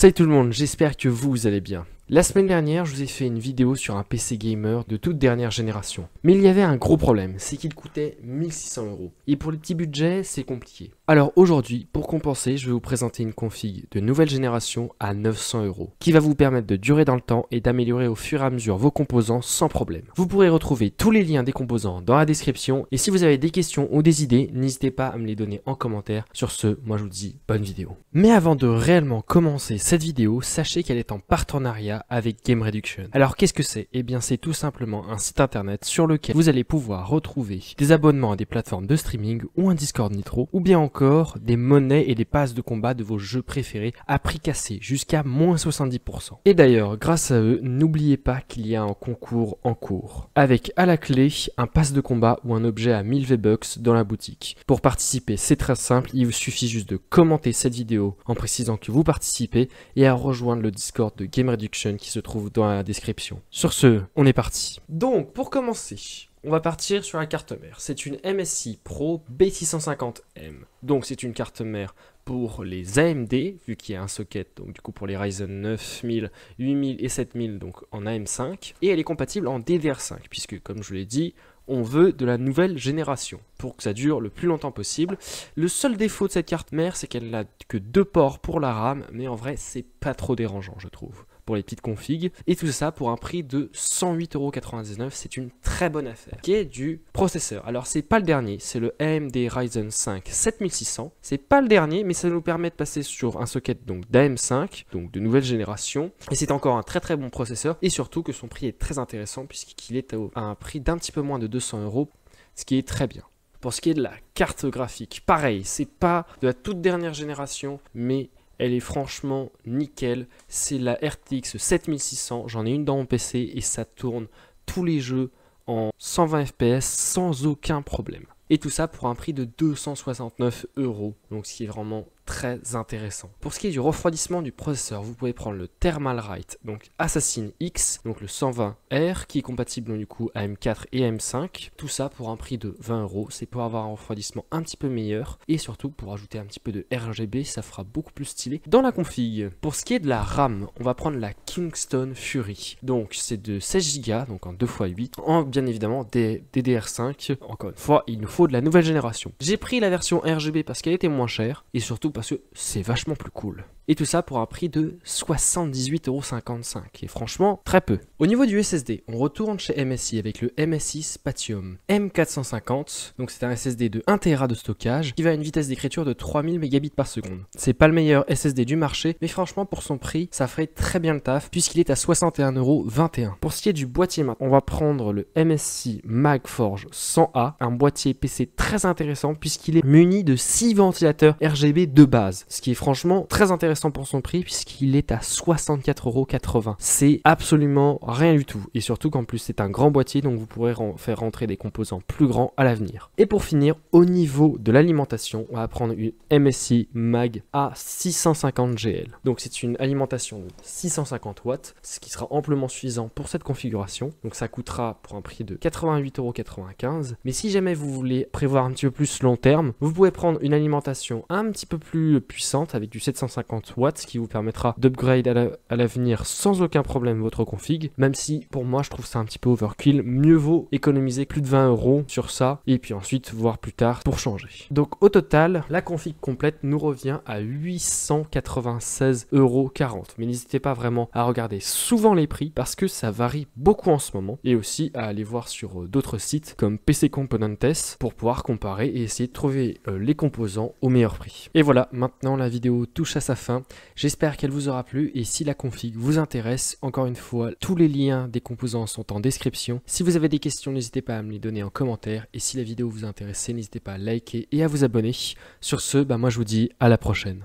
Salut tout le monde, j'espère que vous allez bien. La semaine dernière, je vous ai fait une vidéo sur un PC gamer de toute dernière génération. Mais il y avait un gros problème, c'est qu'il coûtait 1600 €. Et pour les petits budgets, c'est compliqué. Alors aujourd'hui, pour compenser, je vais vous présenter une config de nouvelle génération à 900 €, qui va vous permettre de durer dans le temps et d'améliorer au fur et à mesure vos composants sans problème. Vous pourrez retrouver tous les liens des composants dans la description. Et si vous avez des questions ou des idées, n'hésitez pas à me les donner en commentaire. Sur ce, moi je vous dis bonne vidéo. Mais avant de réellement commencer cette vidéo, sachez qu'elle est en partenariat avec Game Reduction. Alors qu'est-ce que c'est? Eh bien c'est tout simplement un site internet sur lequel vous allez pouvoir retrouver des abonnements à des plateformes de streaming ou un Discord Nitro, ou bien encore des monnaies et des passes de combat de vos jeux préférés à prix cassé jusqu'à moins 70%. Et d'ailleurs, grâce à eux, n'oubliez pas qu'il y a un concours en cours, avec à la clé un pass de combat ou un objet à 1000 V-Bucks dans la boutique. Pour participer, c'est très simple, il vous suffit juste de commenter cette vidéo en précisant que vous participez et à rejoindre le Discord de Game Reduction qui se trouve dans la description. Sur ce, on est parti. Donc, pour commencer, on va partir sur la carte mère. C'est une MSI Pro B650M. Donc, c'est une carte mère pour les AMD, vu qu'il y a un socket, donc du coup pour les Ryzen 9000, 8000 et 7000, donc en AM5. Et elle est compatible en DDR5, puisque comme je vous l'ai dit, on veut de la nouvelle génération pour que ça dure le plus longtemps possible. Le seul défaut de cette carte mère, c'est qu'elle n'a que 2 ports pour la RAM, mais en vrai, c'est pas trop dérangeant, je trouve, pour les petites configs. Et tout ça pour un prix de 108,99 €. C'est une très bonne affaire. Qui est du processeur. Alors, c'est pas le dernier, c'est le AMD Ryzen 5 7600. C'est pas le dernier, mais ça nous permet de passer sur un socket donc d'AM5, donc de nouvelle génération. Et c'est encore un très très bon processeur. Et surtout que son prix est très intéressant, puisqu'il est à un prix d'un petit peu moins de 200 €, ce qui est très bien. Pour ce qui est de la carte graphique, pareil, c'est pas de la toute dernière génération, mais elle est franchement nickel. C'est la RTX 7600, j'en ai une dans mon PC et ça tourne tous les jeux en 120 FPS sans aucun problème. Et tout ça pour un prix de 269 €, donc ce qui est vraiment très intéressant. Pour ce qui est du refroidissement du processeur, vous pouvez prendre le Thermalright, donc Assassin X, donc le 120R, qui est compatible du coup à M4 et M5. Tout ça pour un prix de 20 €. C'est pour avoir un refroidissement un petit peu meilleur et surtout pour ajouter un petit peu de RGB, ça fera beaucoup plus stylé dans la config. Pour ce qui est de la RAM, on va prendre la Kingston Fury. Donc c'est de 16 Go, donc en 2x8, en bien évidemment des DDR5. Encore une fois, il nous faut de la nouvelle génération. J'ai pris la version RGB parce qu'elle était moins chère et surtout parce que c'est vachement plus cool. Et tout ça pour un prix de 78,55 €. Et franchement, très peu. Au niveau du SSD, on retourne chez MSI avec le MSI Spatium M450. Donc c'est un SSD de 1 Tera de stockage qui va à une vitesse d'écriture de 3000 mégabits par seconde. C'est pas le meilleur SSD du marché, mais franchement pour son prix, ça ferait très bien le taf puisqu'il est à 61,21 €. Pour ce qui est du boîtier maintenant, on va prendre le MSI Magforge 100A, un boîtier PC très intéressant puisqu'il est muni de 6 ventilateurs RGB de base, ce qui est franchement très intéressant pour son prix puisqu'il est à 64,80 €. C'est absolument rien du tout et surtout qu'en plus c'est un grand boîtier, donc vous pourrez faire rentrer des composants plus grands à l'avenir. Et pour finir, au niveau de l'alimentation, on va prendre une MSI Mag A650GL. Donc c'est une alimentation de 650 watts, ce qui sera amplement suffisant pour cette configuration. Donc ça coûtera pour un prix de 88,95 €. Mais si jamais vous voulez prévoir un petit peu plus long terme, vous pouvez prendre une alimentation un petit peu plus puissante avec du 750 watts, ce qui vous permettra d'upgrade à l'avenir sans aucun problème votre config, même si pour moi je trouve ça un petit peu overkill. Mieux vaut économiser plus de 20 € sur ça et puis ensuite voir plus tard pour changer. Donc au total, la config complète nous revient à 896,40 €. Mais n'hésitez pas vraiment à regarder souvent les prix parce que ça varie beaucoup en ce moment, et aussi à aller voir sur d'autres sites comme PC Componentes pour pouvoir comparer et essayer de trouver les composants au meilleur prix. Et voilà, maintenant la vidéo touche à sa fin. J'espère qu'elle vous aura plu et si la config vous intéresse, encore une fois, tous les liens des composants sont en description. Si vous avez des questions, n'hésitez pas à me les donner en commentaire et si la vidéo vous intéresse, n'hésitez pas à liker et à vous abonner. Sur ce, moi je vous dis à la prochaine.